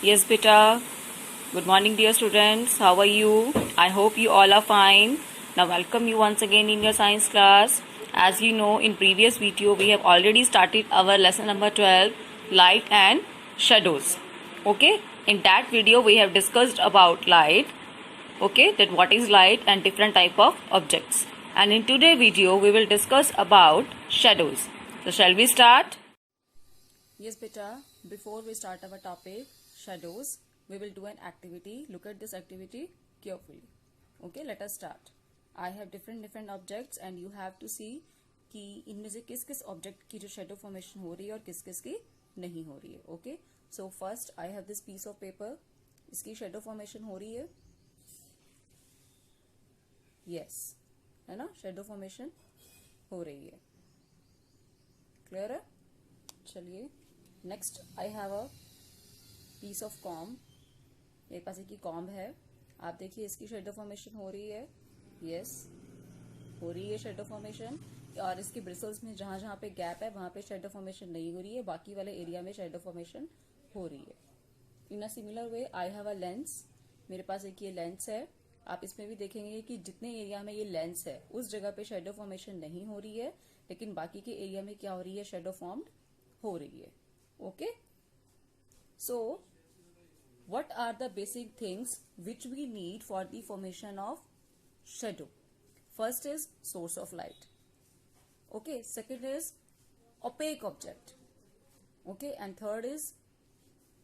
Yes, beta. Good morning, dear students. How are you? I hope you all are fine. Now, welcome you once again in your science class. As you know, in previous video, we have already started our lesson number 12, light and shadows. Okay? In that video, we have discussed about light. Okay? That what is light and different type of objects. And in today's video, we will discuss about shadows. So, shall we start? Yes, beta. Before we start our topic, shadows, we will do an activity. Look at this activity carefully. Okay, let us start. I have different objects and you have to see कि इनमें से किस किस object की जो shadow formation हो रही है और किस किस की नहीं हो रही है. Okay, so first I have this piece of paper. इसकी शेडो फॉर्मेशन हो रही है. यस, है ना, शेडो फॉर्मेशन हो रही है. क्लियर है? चलिए next I have a piece of comb. मेरे पास एक कॉम्ब है. आप देखिए इसकी शेडो फॉर्मेशन हो रही है. यस, हो रही है शेडो फॉर्मेशन. और इसके ब्रिसल्स में जहां जहां पे गैप है वहां पे शेडो फॉर्मेशन नहीं हो रही है. बाकी वाले एरिया में शेडो फॉर्मेशन हो रही है. In a similar way I have a lens. मेरे पास एक ये लेंस है. आप इसमें भी देखेंगे कि जितने एरिया में ये लेंस है उस जगह पे शेडो फॉर्मेशन नहीं हो रही है, लेकिन बाकी के एरिया में क्या हो रही है, शेडो फॉर्म्ड हो रही है. Okay, so what are the basic things which we need for the formation of shadow? First is source of light. Okay, second is opaque object. Okay, and third is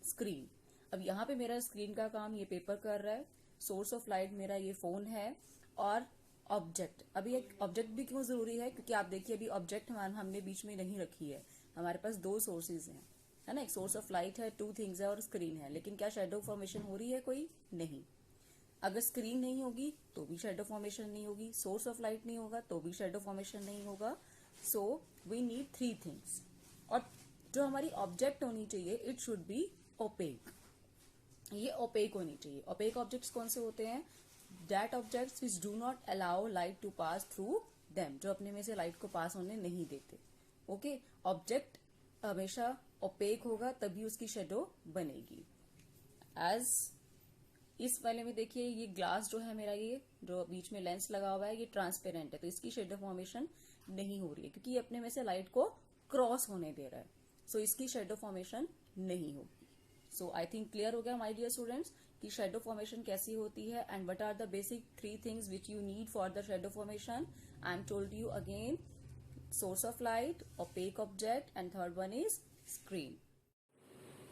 screen. अब यहाँ पे मेरा screen का काम ये paper कर रहा है. सोर्स ऑफ लाइट मेरा ये फोन है. और ऑब्जेक्ट, अभी एक ऑब्जेक्ट भी क्यों जरूरी है, क्योंकि आप देखिए अभी ऑब्जेक्ट हमने बीच में नहीं रखी है. हमारे पास दो सोर्सेज हैं, है ना. एक सोर्स ऑफ लाइट है, टू थिंग्स है, और स्क्रीन है. लेकिन क्या शेडो फॉर्मेशन हो रही है? कोई नहीं. अगर स्क्रीन नहीं होगी तो भी शेडो फॉर्मेशन नहीं होगी. सोर्स ऑफ लाइट नहीं होगा तो भी शेडो फॉर्मेशन नहीं होगा. So we need three things. और जो हमारी ऑब्जेक्ट होनी चाहिए, इट शुड बी ओपेक. ये ओपेक होनी चाहिए. ओपेक ऑब्जेक्ट्स कौन से होते हैं? That objects which do not allow light to pass through them, जो अपने में से लाइट को पास होने नहीं देते. ओके, ऑब्जेक्ट हमेशा ओपेक होगा तभी उसकी शेडो बनेगी. एज इस वाले में देखिए, ये ग्लास जो है मेरा, ये जो बीच में लेंस लगा हुआ है, ये ट्रांसपेरेंट है, तो इसकी शेडो फॉर्मेशन नहीं हो रही है क्योंकि ये अपने में से लाइट को क्रॉस होने दे रहा है. सो इसकी शेडो फॉर्मेशन नहीं होगी. सो आई थिंक क्लियर हो गया माय डियर स्टूडेंट्स कि शेडो फॉर्मेशन कैसी होती है and what are the basic three things which you need for the shadow formation. I am told you again, source of light, opaque object, and third one is screen.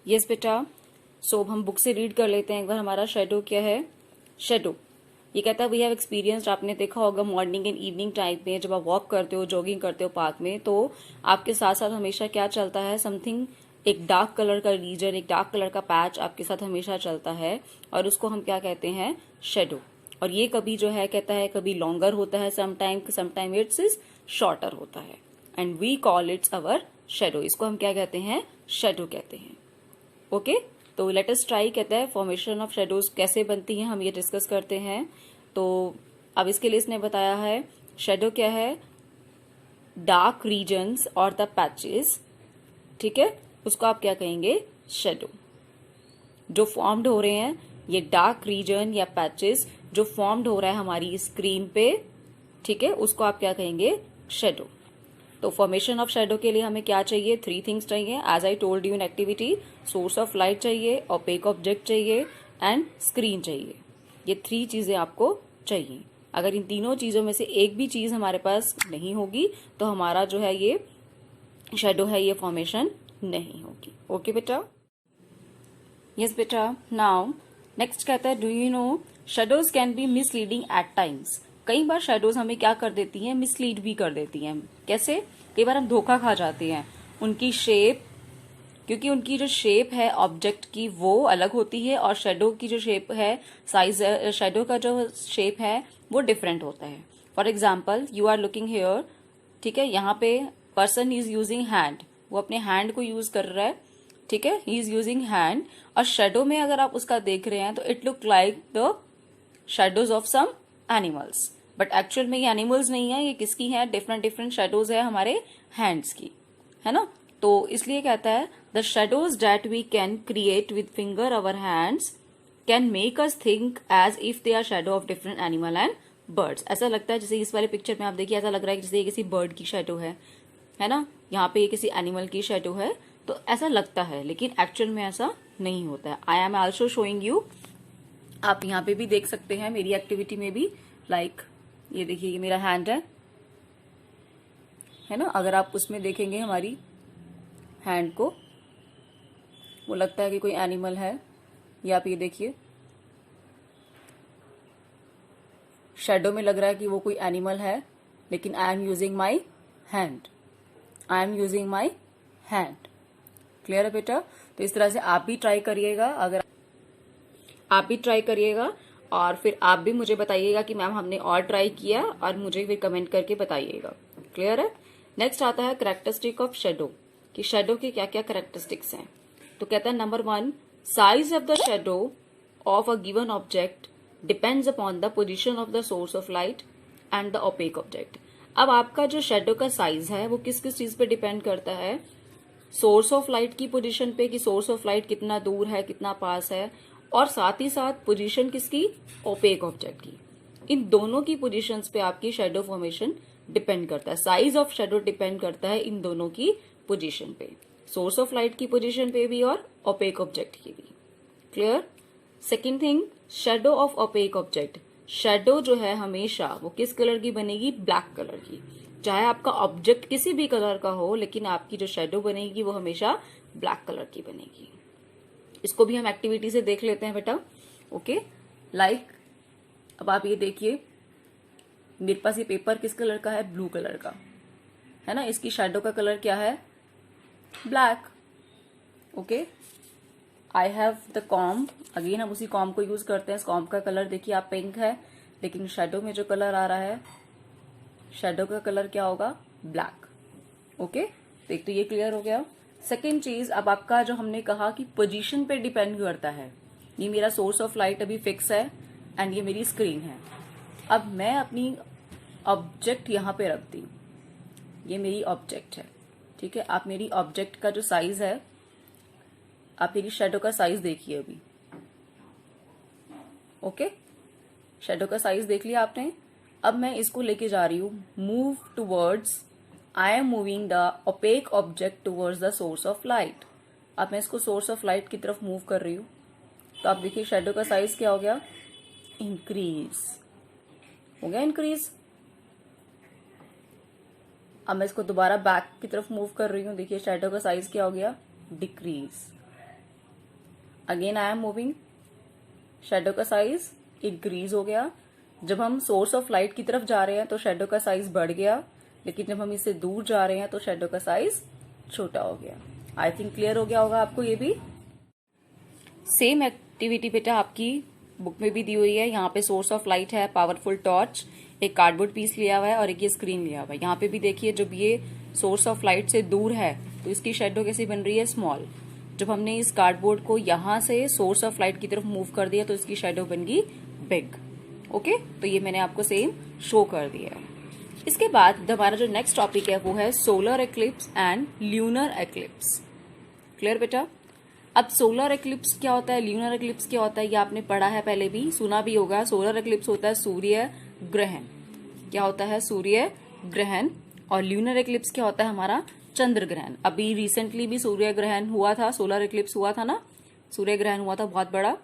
Yes बेटा. सो हम book से read कर लेते हैं एक बार. हमारा shadow क्या है? शेडो ये कहता है वी हैव एक्सपीरियंस्ड. आपने देखा होगा मॉर्निंग एंड इवनिंग टाइम में जब आप वॉक करते हो, जॉगिंग करते हो पार्क में, तो आपके साथ साथ हमेशा क्या चलता है? समथिंग, एक डार्क कलर का रीजन, एक डार्क कलर का पैच आपके साथ हमेशा चलता है और उसको हम क्या कहते हैं? शेडो. और ये कभी जो है कहता है कभी लॉन्गर होता है, समटाइम इट्स इज शॉर्टर होता है, and we call its our shadow. इसको हम क्या कहते हैं? शेडो कहते हैं. ओके, तो लेट अस ट्राई. कहता है फॉर्मेशन ऑफ शेडोज कैसे बनती हैं, हम ये डिस्कस करते हैं. तो अब इसके लिए इसने बताया है शेडो क्या है? डार्क रीजन्स और द पैचेस. ठीक है, उसको आप क्या कहेंगे? शेडो. जो फॉर्म्ड हो रहे हैं, ये डार्क रीजन या पैचेस जो फॉर्म्ड हो रहा है हमारी स्क्रीन पे, ठीक है, उसको आप क्या कहेंगे? शेडो. तो फॉर्मेशन ऑफ शेडो के लिए हमें क्या चाहिए? थ्री थिंग्स चाहिए. As I told you in activity, source of light चाहिए, ओपेक ऑब्जेक्ट चाहिए, एंड स्क्रीन चाहिए. ये थ्री चीजें आपको चाहिए. अगर इन तीनों चीजों में से एक भी चीज हमारे पास नहीं होगी तो हमारा जो है ये शेडो है, ये फॉर्मेशन नहीं होगी. ओके बेटा. यस बेटा. नाउ नेक्स्ट कहता है, do you know shadows can be misleading at times. कई बार शेडोज हमें क्या कर देती हैं? मिसलीड भी कर देती हैं. कैसे? कई बार हम धोखा खा जाते हैं. उनकी शेप, क्योंकि उनकी जो शेप है ऑब्जेक्ट की वो अलग होती है और शेडो की जो शेप है, साइज, शेडो का जो शेप है वो डिफरेंट होता है. For example, you are looking here. ठीक है, यहाँ पे पर्सन इज यूजिंग हैंड, वो अपने हैंड को यूज कर रहा है. ठीक है, ही इज यूजिंग हैंड. और शेडो में अगर आप उसका देख रहे हैं तो it look like the shadows of some animals, but actual में ये एनिमल्स नहीं है. ये किसकी है? डिफरेंट शेडोज है हमारे हैंड्स की, है ना. तो इसलिए कहता है The shadows that we can create with finger our hands can make us think as if they are shadow of different animal and birds. ऐसा लगता है जैसे इस वाले पिक्चर में आप देखिए, ऐसा लग रहा है जैसे ये किसी बर्ड की शेडो है ना, यहाँ पे ये किसी एनिमल की शेडो है, तो ऐसा लगता है, लेकिन एक्चुअल में ऐसा नहीं होता है. I am also showing you, आप यहाँ पे भी देख सकते हैं मेरी एक्टिविटी में भी, लाइक ये देखिए ये मेरा हैंड है ना. अगर आप उसमें देखेंगे हमारी हैंड को, वो लगता है कि कोई एनिमल है. या आप ये देखिए शेडो में लग रहा है कि वो कोई एनिमल है, लेकिन I am using my hand. I am using my hand. Clear है बेटा? तो इस तरह से आप भी ट्राई करिएगा. अगर आप भी ट्राई करिएगा और फिर आप भी मुझे बताइएगा कि मैम हमने और ट्राई किया, और मुझे फिर कमेंट करके बताइएगा. क्लियर है? नेक्स्ट आता है कैरेक्टरिस्टिक ऑफ शेडो, कि शेडो के क्या क्या कैरेक्टरिस्टिक्स हैं. तो कहता है number 1, size of the shadow of a given object depends upon the position of the source of light and the opaque object. अब आपका जो शेडो का साइज है वो किस किस चीज पे डिपेंड करता है? सोर्स ऑफ लाइट की पोजीशन पे, कि सोर्स ऑफ लाइट कितना दूर है, कितना पास है, और साथ ही साथ पोजीशन किसकी? ओपेक ऑब्जेक्ट की. इन दोनों की पोजीशंस पे आपकी शेडो फॉर्मेशन डिपेंड करता है. साइज ऑफ शेडो डिपेंड करता है इन दोनों की पोजीशन पे, सोर्स ऑफ लाइट की पोजीशन पे भी और ओपेक ऑब्जेक्ट की भी. Clear? Second thing, shadow of opaque object. Shadow जो है हमेशा वो किस कलर की बनेगी? ब्लैक कलर की. चाहे आपका ऑब्जेक्ट किसी भी कलर का हो, लेकिन आपकी जो शेडो बनेगी वो हमेशा ब्लैक कलर की बनेगी. इसको भी हम एक्टिविटी से देख लेते हैं बेटा. ओके, लाइक अब आप ये देखिए, मेरे पास ये पेपर किस कलर का है? ब्लू कलर का है ना. इसकी शेडो का कलर क्या है? Black. Okay, I have the comb. Again हम उसी कॉम्ब को यूज करते हैं. इस कॉम्ब का कलर देखिए आप पिंक है, लेकिन शेडो में जो कलर आ रहा है, शेडो का कलर क्या होगा? ब्लैक. ओके, देख तो ये क्लियर हो गया. सेकेंड चीज, अब आपका जो हमने कहा कि पोजीशन पे डिपेंड करता है. ये मेरा सोर्स ऑफ लाइट अभी फिक्स है एंड ये मेरी स्क्रीन है. अब मैं अपनी ऑब्जेक्ट यहां पे रखती हूँ. ये मेरी ऑब्जेक्ट है, ठीक है. आप मेरी ऑब्जेक्ट का जो साइज है, आप मेरी शेडो का साइज देखिए अभी. ओके, शेडो का साइज देख लिया आपने. अब मैं इसको लेके जा रही हूं move towards, I am moving the opaque object towards the source of light. अब मैं इसको सोर्स ऑफ लाइट की तरफ मूव कर रही हूं, तो आप देखिए शेडो का साइज क्या हो गया? इंक्रीज हो गया, इंक्रीज. अब मैं इसको दोबारा बैक की तरफ मूव कर रही हूं, देखिए शेडो का साइज क्या हो गया? Decrease. Again I am moving, shadow का साइज इंक्रीज हो गया. जब हम सोर्स ऑफ लाइट की तरफ जा रहे हैं तो शेडो का साइज बढ़ गया, लेकिन जब हम इससे दूर जा रहे हैं तो शेडो का साइज छोटा हो गया. आई थिंक क्लियर हो गया होगा आपको ये भी. सेम एक्टिविटी बेटा आपकी बुक में भी दी हुई है. यहाँ पे सोर्स ऑफ लाइट है, पावरफुल टॉर्च, एक कार्डबोर्ड पीस लिया हुआ है और एक ये स्क्रीन लिया हुआ है. यहाँ पे भी देखिए जब ये सोर्स ऑफ लाइट से दूर है तो इसकी शेडो कैसी बन रही है? स्मॉल. जब हमने इस कार्डबोर्ड को यहाँ से सोर्स ऑफ लाइट की तरफ मूव कर दिया तो इसकी शेडो बन गई बिग. ओके, तो ये मैंने आपको सेम शो कर दिया है. इसके बाद हमारा जो नेक्स्ट टॉपिक है वो है solar eclipse and lunar eclipse. Clear बेटा? अब सोलर एक्लिप्स क्या होता है, ल्यूनर एक्लिप्स क्या होता है, ये आपने पढ़ा है पहले भी, सुना भी होगा. सोलर एक्लिप्स होता है सूर्य ग्रहण. क्या होता है? सूर्य ग्रहण. और ल्यूनर एक्लिप्स क्या होता है? हमारा चंद्र ग्रहण. अभी रिसेंटली भी सूर्य ग्रहण हुआ था, सोलर एक्लिप्स हुआ था ना, सूर्य ग्रहण हुआ था बहुत बड़ा.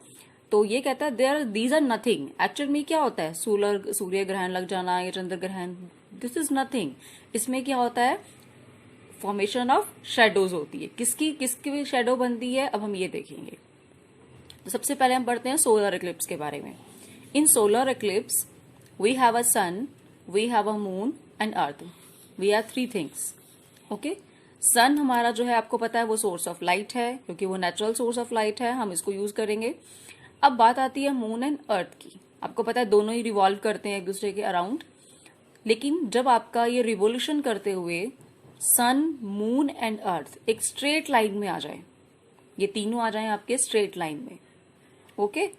तो ये कहता है दीज आर नथिंग. एक्चुअल में क्या होता है? सूर्य ग्रहण लग जाना या चंद्र ग्रहण, दिस इज नथिंग. इसमें क्या होता है? फॉर्मेशन ऑफ शेडोज होती है. किसकी शेडो बनती है, अब हम ये देखेंगे. तो सबसे पहले हम पढ़ते हैं सोलर एक्लिप्स के बारे में. In solar eclipse we have a sun, we have a moon and earth. We are three things. Okay, sun हमारा जो है आपको पता है वो सोर्स ऑफ लाइट है, क्योंकि वो नेचुरल सोर्स ऑफ लाइट है, हम इसको यूज करेंगे. अब बात आती है मून एंड अर्थ की. आपको पता है दोनों ही रिवॉल्व करते हैं एक दूसरे के अराउंड. लेकिन जब आपका ये रिवोल्यूशन करते हुए सन, मून एंड अर्थ एक स्ट्रेट लाइन में आ जाए, ये तीनों आ जाए आपके स्ट्रेट लाइन में. ओके,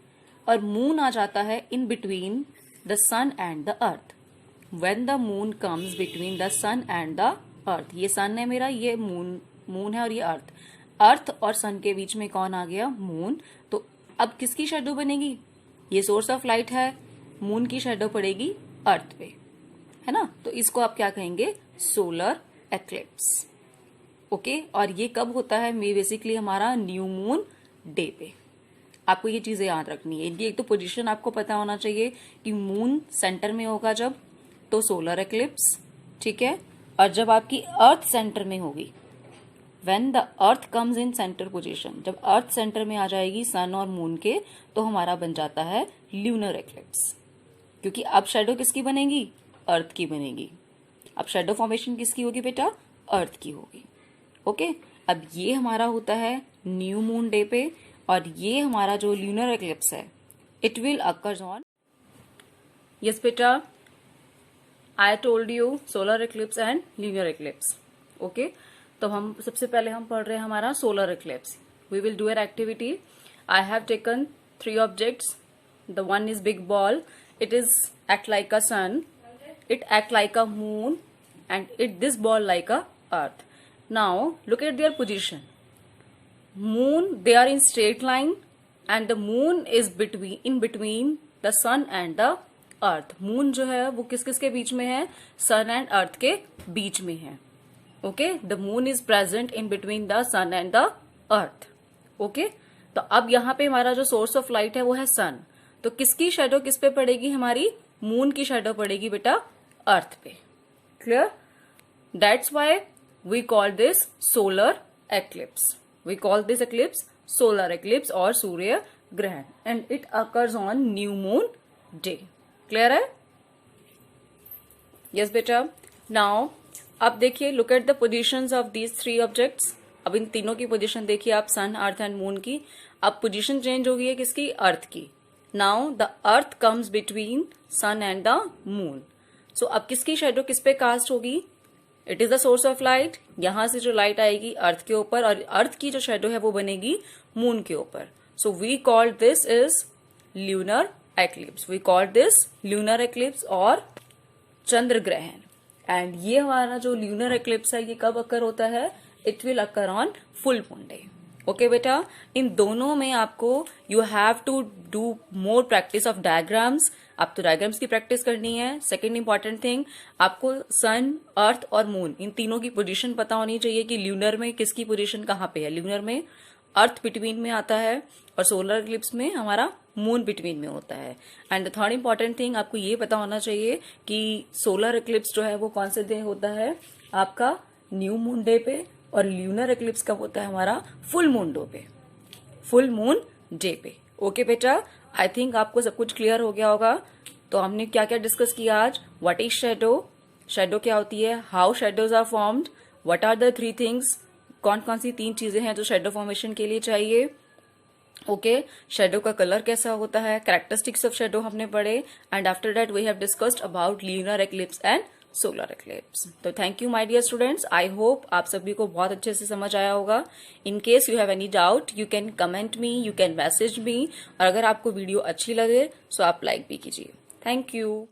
और मून आ जाता है in between the sun and the earth. When the moon comes between the sun and the earth, ये सन है मेरा, ये मून है और ये अर्थ. अर्थ और सन के बीच में कौन आ गया? मून। तो अब किसकी शेडो बनेगी? ये सोर्स ऑफ लाइट है, मून की शेडो पड़ेगी अर्थ पे, है ना? तो इसको आप क्या कहेंगे? Solar eclipse. ओके, और ये कब होता है? बेसिकली हमारा न्यू मून डे पे। आपको ये चीजें याद रखनी है। इनकी एक तो पोजीशन आपको पता होना चाहिए कि मून सेंटर में होगा जब, तो सोलर एक्लिप्स, ठीक है। और जब आपकी अर्थ सेंटर में होगी, when the earth comes in centre position, जब अर्थ सेंटर में आ जाएगी सन और मून के, तो हमारा बन जाता है ल्यूनर एक्लिप्स। क्योंकि अब शेडो किसकी बनेगी? अर्थ की बनेगी। अब शेडो फॉर्मेशन किसकी होगी बेटा? अर्थ की होगी। ओके, अब ये हमारा होता है न्यू मून डे पे, और ये हमारा जो ल्यूनर एक्लिप्स है, it will occurs on, yes बेटा, I told you solar eclipse and lunar eclipse. Okay, तो हम सबसे पहले हम पढ़ रहे हैं हमारा solar eclipse. We will do an activity. I have taken 3 objects. The one is big ball, it is act like a sun, it act like a moon, and it this ball like a earth. Now look at their position. Moon, they are in straight line, and the moon is in between the sun and the earth. Moon जो है वो किस किस के बीच में है? sun and earth के बीच में है. Okay, the moon is present in between the sun and the earth. Okay, तो अब यहाँ पे हमारा जो source of light है वो है sun. तो किसकी शेडो किस पे पड़ेगी? हमारी मून की शेडो पड़ेगी बेटा अर्थ पे। Clear? That's why we call this solar eclipse. We call this eclipse solar eclipse और सूर्य ग्रहण, and it occurs on new moon day. Clear है? यस बेटा। नाउ अब देखिए, look at the positions of these 3 objects. अब इन तीनों की पोजिशन देखिए आप, सन, अर्थ एंड मून की। अब पोजिशन चेंज हो गई है किसकी? अर्थ की। Now the earth comes between sun and the moon. So अब किसकी शेडो किस पे कास्ट होगी? It is the source of light. यहां से जो लाइट आएगी अर्थ के ऊपर, और अर्थ की जो शेडो है वो बनेगी मून के ऊपर. So we call this is lunar eclipse. We call this lunar eclipse और चंद्र ग्रहण. एंड ये हमारा जो lunar eclipse है ये कब अकर होता है? It will occur on full moon day. Okay बेटा, इन दोनों में आपको you have to do more practice of diagrams. आप तो डायग्राम्स की प्रैक्टिस करनी है। सेकेंड इंपॉर्टेंट थिंग, आपको सन, अर्थ और मून इन तीनों की पोजीशन पता होनी चाहिए कि ल्यूनर में किसकी पोजीशन कहाँ पे है। ल्यूनर में अर्थ बिटवीन में आता है, और सोलर इक्लिप्स में हमारा मून बिटवीन में होता है। And the third important thing, आपको ये पता होना चाहिए कि सोलर इक्लिप्स जो है वो कौन से डे होता है? आपका न्यू मून डे पे, और ल्यूनर एक्लिप्स कब होता है? हमारा फुल मून डे पे, फुल मून डे पे। ओके बेटा, आई थिंक आपको सब कुछ क्लियर हो गया होगा। तो हमने क्या क्या डिस्कस किया आज? व्हाट इज शेडो, शेडो क्या होती है, how shadows are formed, what are the 3 things, कौन कौन सी 3 चीजें हैं जो शेडो फॉर्मेशन के लिए चाहिए। ओके, शेडो का कलर कैसा होता है, कैरेक्टरिस्टिक्स ऑफ शेडो हमने पढ़े, and after that we have discussed about lunar eclipse and solar eclipse. तो thank you my dear students, I hope आप सभी को बहुत अच्छे से समझ आया होगा। In case you have any doubt, you can comment me, you can message me, और अगर आपको वीडियो अच्छी लगे तो आप लाइक भी कीजिए। Thank you.